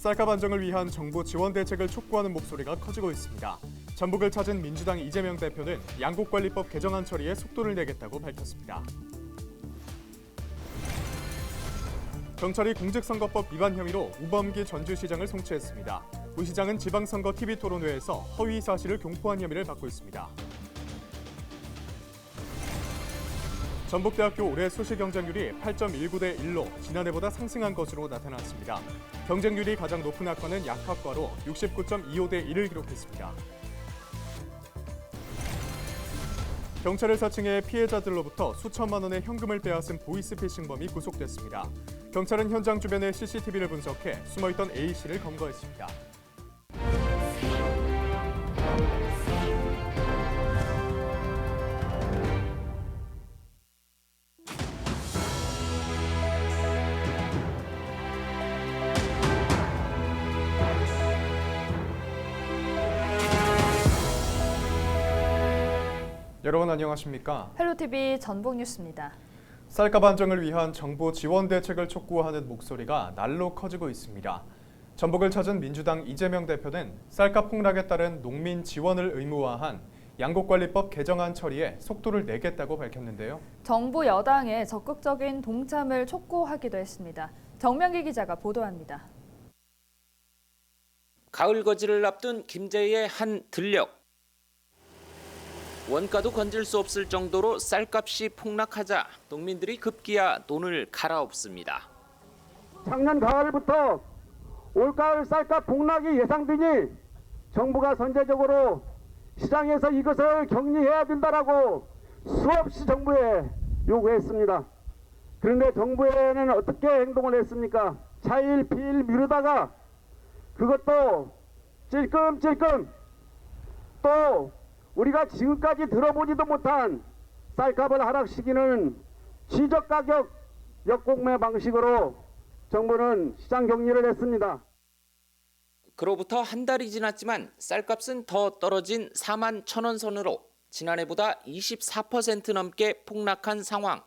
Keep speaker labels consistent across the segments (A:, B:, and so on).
A: 쌀값 안정을 위한 정부 지원 대책을 촉구하는 목소리가 커지고 있습니다. 전북을 찾은 민주당 이재명 대표는 양곡관리법 개정안 처리에 속도를 내겠다고 밝혔습니다. 경찰이 공직선거법 위반 혐의로 우범기 전주시장을 송치했습니다. 우 시장은 지방선거 TV토론회에서 허위 사실을 공포한 혐의를 받고 있습니다. 전북대학교 올해 수시 경쟁률이 8.19대 1로 지난해보다 상승한 것으로 나타났습니다. 경쟁률이 가장 높은 학과는 약학과로 69.25대 1을 기록했습니다. 경찰을 사칭해 피해자들로부터 수천만 원의 현금을 빼앗은 보이스피싱범이 구속됐습니다. 경찰은 현장 주변의 CCTV를 분석해 숨어있던 A씨를 검거했습니다. 여러분 안녕하십니까?
B: 헬로티비 전북뉴스입니다.
A: 쌀값 안정을 위한 정부 지원 대책을 촉구하는 목소리가 날로 커지고 있습니다. 전북을 찾은 민주당 이재명 대표는 쌀값 폭락에 따른 농민 지원을 의무화한 양곡관리법 개정안 처리에 속도를 내겠다고 밝혔는데요.
B: 정부 여당의 적극적인 동참을 촉구하기도 했습니다. 정명기 기자가 보도합니다.
C: 가을 거지를 앞둔 김제의 한 들녘. 원가도 건질 수 없을 정도로 쌀값이 폭락하자 농민들이 급기야 돈을 갈아엎습니다.
D: 작년 가을부터 올가을 쌀값 폭락이 예상되니 정부가 선제적으로 시장에서 이것을 격리해야 된다라고 수없이 정부에 요구했습니다. 그런데 정부에는 어떻게 행동을 했습니까? 차일 피일 미루다가 그것도 찔끔찔끔 또 우리가 지금까지 들어보지도 못한 쌀값을 하락시키는 지적가격 역공매 방식으로 정부는 시장 격리를 했습니다.
C: 그로부터 한 달이 지났지만 쌀값은 더 떨어진 4만 1,000원 선으로 지난해보다 24% 넘게 폭락한 상황.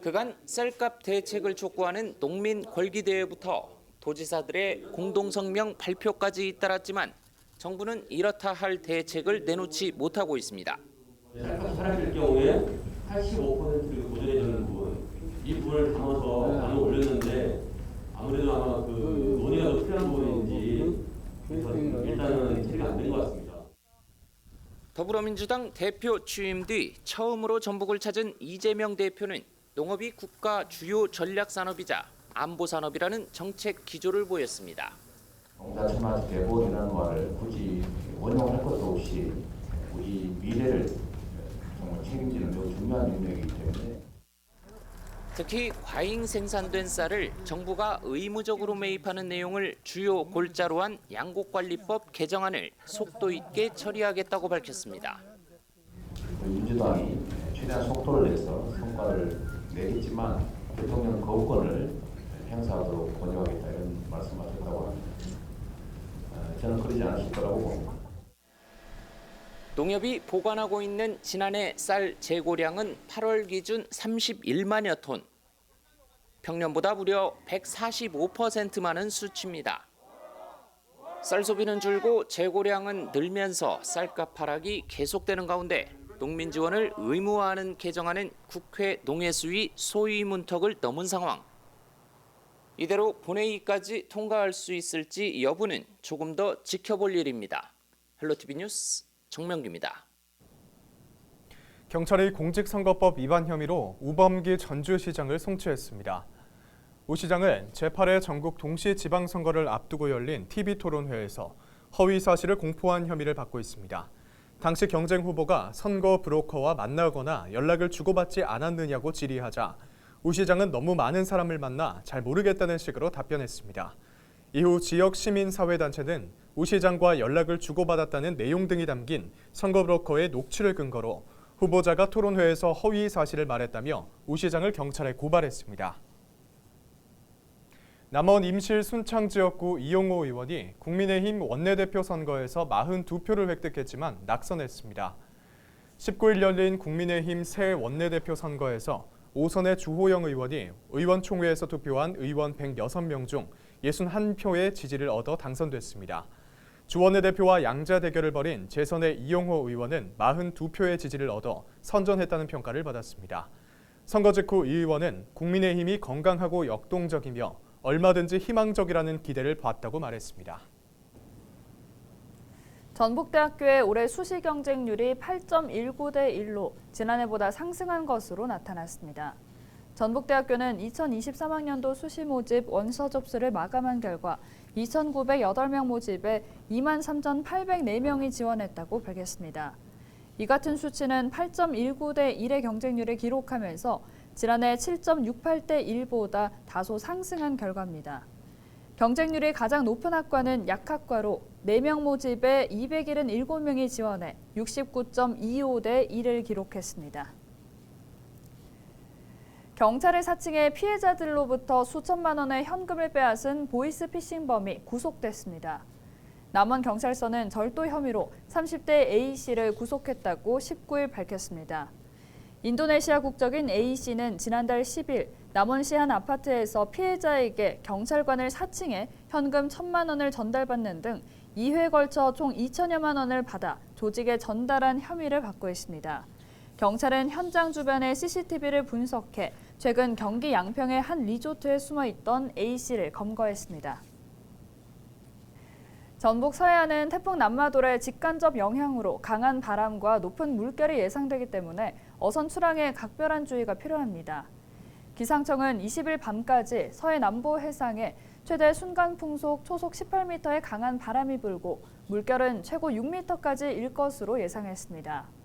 C: 그간 쌀값 대책을 촉구하는 농민 권리대회부터 도지사들의 공동성명 발표까지 잇따랐지만 정부는 이렇다 할 대책을 내놓지 못하고 있습니다.
E: 쌀값이 사라질 경우에 85%를 보존해주는 부분, 이 부분을 담아서 많이 올렸는데 아무래도 아마 그 논의가 더 필요한 부분인지 그래서 일단은 처리가 안 된 것 같습니다.
C: 더불어민주당 대표 취임 뒤 처음으로 전북을 찾은 이재명 대표는 농업이 국가 주요 전략 산업이자 안보 산업이라는 정책 기조를 보였습니다.
F: 농사철만 대본이라는 말을 굳이 원용할 것도 없이 우리 미래를 정말 책임지는 매우 중요한 능력이기 때문에
C: 특히 과잉 생산된 쌀을 정부가 의무적으로 매입하는 내용을 주요 골자로 한 양곡관리법 개정안을 속도 있게 처리하겠다고 밝혔습니다.
F: 민주당이 최대한 속도를 내서 성과를 내겠지만 대통령 거부권을 행사하도록 권유하겠다 이런 말씀하셨다고 합니다. 저는 그러지 않으실 거라고 봅니다.
C: 농협이 보관하고 있는 지난해 쌀 재고량은 8월 기준 31만여 톤. 평년보다 무려 145% 많은 수치입니다. 쌀 소비는 줄고 재고량은 늘면서 쌀값 하락이 계속되는 가운데 농민 지원을 의무화하는 개정안은 국회 농해수위 소위 문턱을 넘은 상황. 이대로 본회의까지 통과할 수 있을지 여부는 조금 더 지켜볼 일입니다. 헬로티비 뉴스 정명기입니다.
A: 경찰이 공직선거법 위반 혐의로 우범기 전주시장을 송치했습니다. 우 시장은 제8회 전국 동시지방선거를 앞두고 열린 TV토론회에서 허위 사실을 공포한 혐의를 받고 있습니다. 당시 경쟁 후보가 선거 브로커와 만나거나 연락을 주고받지 않았느냐고 질의하자 우 시장은 너무 많은 사람을 만나 잘 모르겠다는 식으로 답변했습니다. 이후 지역 시민사회단체는 우 시장과 연락을 주고받았다는 내용 등이 담긴 선거 브로커의 녹취를 근거로 후보자가 토론회에서 허위 사실을 말했다며 우 시장을 경찰에 고발했습니다. 남원 임실 순창 지역구 이용호 의원이 국민의힘 원내대표 선거에서 42표를 획득했지만 낙선했습니다. 19일 열린 국민의힘 새 원내대표 선거에서 5선의 주호영 의원이 의원총회에서 투표한 의원 106명 중 61표의 지지를 얻어 당선됐습니다. 주원내 대표와 양자 대결을 벌인 재선의 이용호 의원은 42표의 지지를 얻어 선전했다는 평가를 받았습니다. 선거 직후 이 의원은 국민의힘이 건강하고 역동적이며 얼마든지 희망적이라는 기대를 봤다고 말했습니다.
B: 전북대학교의 올해 수시 경쟁률이 8.19대 1로 지난해보다 상승한 것으로 나타났습니다. 전북대학교는 2023학년도 수시 모집 원서 접수를 마감한 결과 2,908명 모집에 23,804명이 지원했다고 밝혔습니다. 이 같은 수치는 8.19대 1의 경쟁률을 기록하면서 지난해 7.68대 1보다 다소 상승한 결과입니다. 경쟁률이 가장 높은 학과는 약학과로 4명 모집에 277명이 지원해 69.25대 1을 기록했습니다. 경찰의 사칭해 피해자들로부터 수천만 원의 현금을 빼앗은 보이스피싱범이 구속됐습니다. 남원경찰서는 절도 혐의로 30대 A씨를 구속했다고 19일 밝혔습니다. 인도네시아 국적인 A씨는 지난달 10일 남원시 한 아파트에서 피해자에게 경찰관을 사칭해 현금 1,000만 원을 전달받는 등 2회에 걸쳐 총 2천여만 원을 받아 조직에 전달한 혐의를 받고 있습니다. 경찰은 현장 주변의 CCTV를 분석해 최근 경기 양평의 한 리조트에 숨어있던 A씨를 검거했습니다. 전북 서해안은 태풍 남마돌의 직간접 영향으로 강한 바람과 높은 물결이 예상되기 때문에 어선 출항에 각별한 주의가 필요합니다. 기상청은 20일 밤까지 서해 남부 해상에 최대 순간 풍속 초속 18m의 강한 바람이 불고 물결은 최고 6m까지 일 것으로 예상했습니다.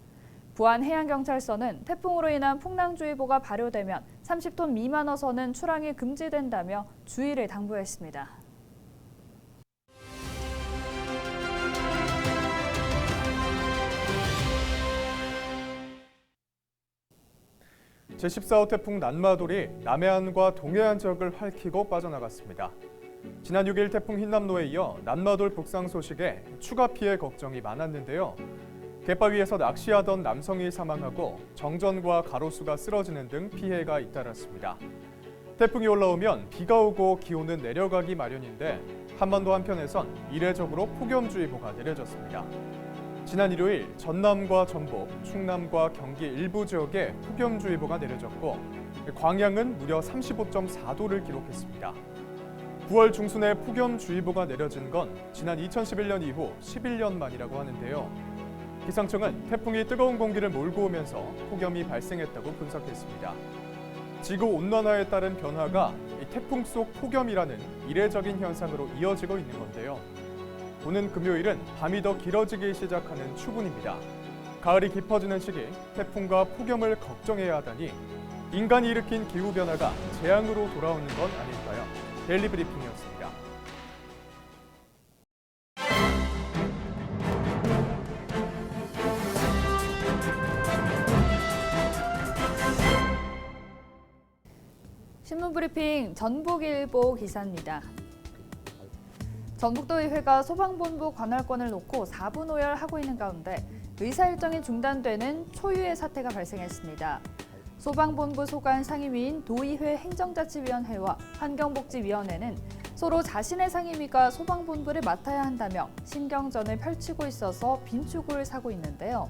B: 부안해양경찰서는 태풍으로 인한 풍랑주의보가 발효되면 30톤 미만 어선은 출항이 금지된다며 주의를 당부했습니다.
A: 제14호 태풍 난마돌이 남해안과 동해안 지역을 핥히고 빠져나갔습니다. 지난 6일 태풍 흰남노에 이어 난마돌 북상 소식에 추가 피해 걱정이 많았는데요. 갯바위에서 낚시하던 남성이 사망하고 정전과 가로수가 쓰러지는 등 피해가 잇따랐습니다. 태풍이 올라오면 비가 오고 기온은 내려가기 마련인데 한반도 한편에선 이례적으로 폭염주의보가 내려졌습니다. 지난 일요일 전남과 전북, 충남과 경기 일부 지역에 폭염주의보가 내려졌고 광양은 무려 35.4도를 기록했습니다. 9월 중순에 폭염주의보가 내려진 건 지난 2011년 이후 11년 만이라고 하는데요. 기상청은 태풍이 뜨거운 공기를 몰고 오면서 폭염이 발생했다고 분석했습니다. 지구온난화에 따른 변화가 이 태풍 속 폭염이라는 이례적인 현상으로 이어지고 있는 건데요. 오는 금요일은 밤이 더 길어지기 시작하는 추분입니다. 가을이 깊어지는 시기 태풍과 폭염을 걱정해야 하다니 인간이 일으킨 기후변화가 재앙으로 돌아오는 건 아닐까요? 데일리 브리핑이었습니다.
B: 신문브리핑 전북일보 기사입니다. 전북도의회가 소방본부 관할권을 놓고 4부 노열하고 있는 가운데 의사 일정이 중단되는 초유의 사태가 발생했습니다. 소방본부 소관 상임위인 도의회 행정자치위원회와 환경복지위원회는 서로 자신의 상임위가 소방본부를 맡아야 한다며 신경전을 펼치고 있어서 빈축을 사고 있는데요.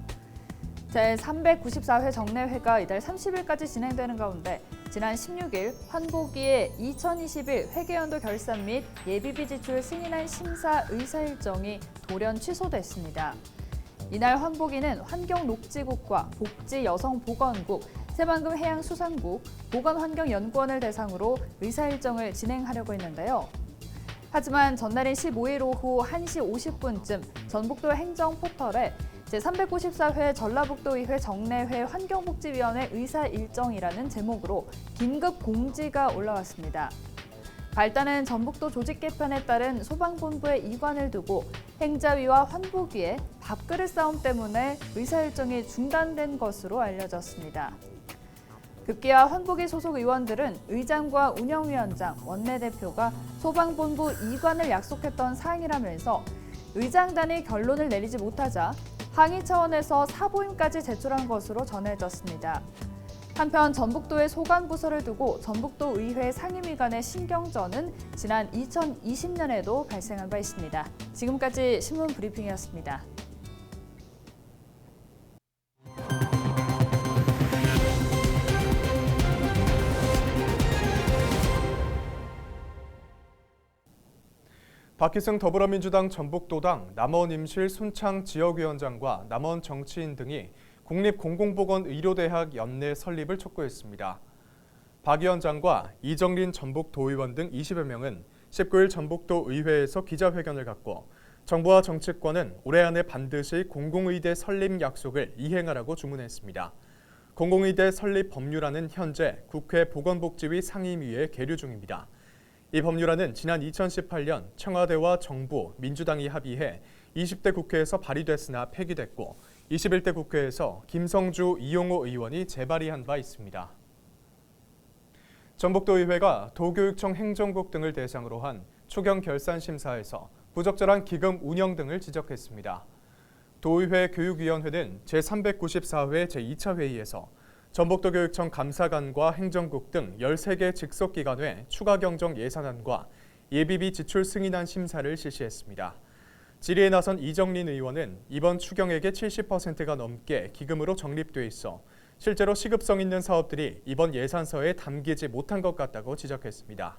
B: 제394회 정례회가 이달 30일까지 진행되는 가운데 지난 16일 환복위의 2021 회계연도 결산 및 예비비 지출 승인안 심사 의사 일정이 돌연 취소됐습니다. 이날 환복위는 환경녹지국과 복지여성보건국, 새만금 해양수산국, 보건환경연구원을 대상으로 의사 일정을 진행하려고 했는데요. 하지만 전날인 15일 오후 1시 50분쯤 전북도 행정포털에 제394회 전라북도의회 정례회 환경복지위원회 의사 일정이라는 제목으로 긴급 공지가 올라왔습니다. 발단은 전북도 조직 개편에 따른 소방본부의 이관을 두고 행자위와 환복위의 밥그릇 싸움 때문에 의사 일정이 중단된 것으로 알려졌습니다. 급기야 환복위 소속 의원들은 의장과 운영위원장, 원내대표가 소방본부 이관을 약속했던 사항이라면서 의장단이 결론을 내리지 못하자 항의 차원에서 사보임까지 제출한 것으로 전해졌습니다. 한편 전북도의 소관부서를 두고 전북도 의회 상임위 간의 신경전은 지난 2020년에도 발생한 바 있습니다. 지금까지 신문 브리핑이었습니다.
A: 박희승 더불어민주당 전북도당 남원임실 순창 지역위원장과 남원 정치인 등이 국립공공보건의료대학 연내 설립을 촉구했습니다. 박 위원장과 이정린 전북도의원 등 20여 명은 19일 전북도 의회에서 기자회견을 갖고 정부와 정치권은 올해 안에 반드시 공공의대 설립 약속을 이행하라고 주문했습니다. 공공의대 설립 법률안은 현재 국회 보건복지위 상임위에 계류 중입니다. 이 법률안은 지난 2018년 청와대와 정부, 민주당이 합의해 20대 국회에서 발의됐으나 폐기됐고 21대 국회에서 김성주, 이용호 의원이 재발의한 바 있습니다. 전북도의회가 도교육청 행정국 등을 대상으로 한 추경 결산 심사에서 부적절한 기금 운영 등을 지적했습니다. 도의회 교육위원회는 제394회 제2차 회의에서 전북도교육청 감사관과 행정국 등 13개 직속기관의 추가 경정 예산안과 예비비 지출 승인안 심사를 실시했습니다. 질의에 나선 이정린 의원은 이번 추경액의 70%가 넘게 기금으로 적립돼 있어 실제로 시급성 있는 사업들이 이번 예산서에 담기지 못한 것 같다고 지적했습니다.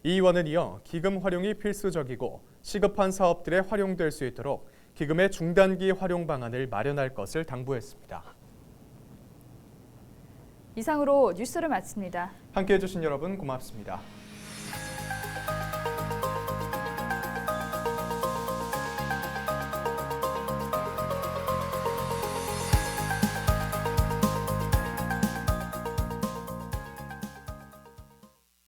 A: 이 의원은 이어 기금 활용이 필수적이고 시급한 사업들에 활용될 수 있도록 기금의 중단기 활용 방안을 마련할 것을 당부했습니다.
B: 이상으로 뉴스를 마칩니다.
A: 함께해 주신 여러분 고맙습니다.